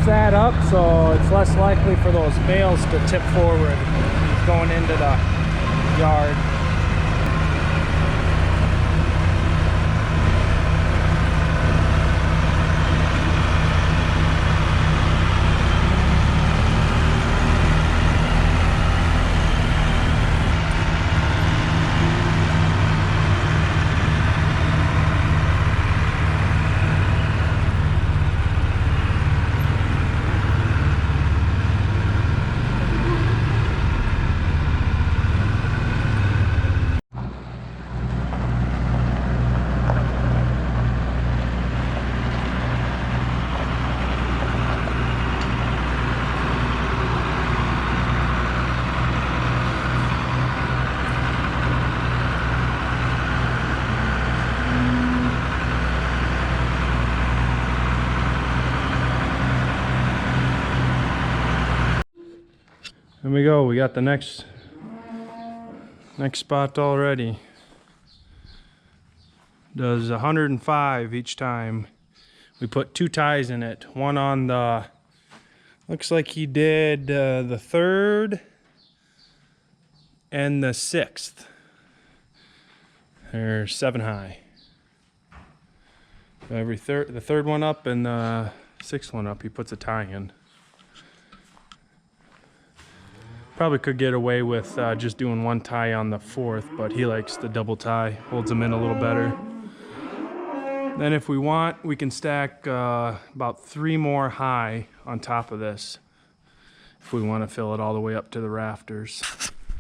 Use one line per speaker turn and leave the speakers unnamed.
lifts that up, so it's less likely for those bales to tip forward going into the yard. Here we go, we got the next spot already. Does 105 each time. We put 2 ties in it. One on the, looks like he did the 3rd and the 6th. They're 7 high. Every the 3rd one up and the 6th one up, he puts a tie in. Probably could get away with just doing 1 tie on the 4th, but he likes the double tie, holds them in a little better. Then if we want, we can stack about 3 more high on top of this if we want to fill it all the way up to the rafters.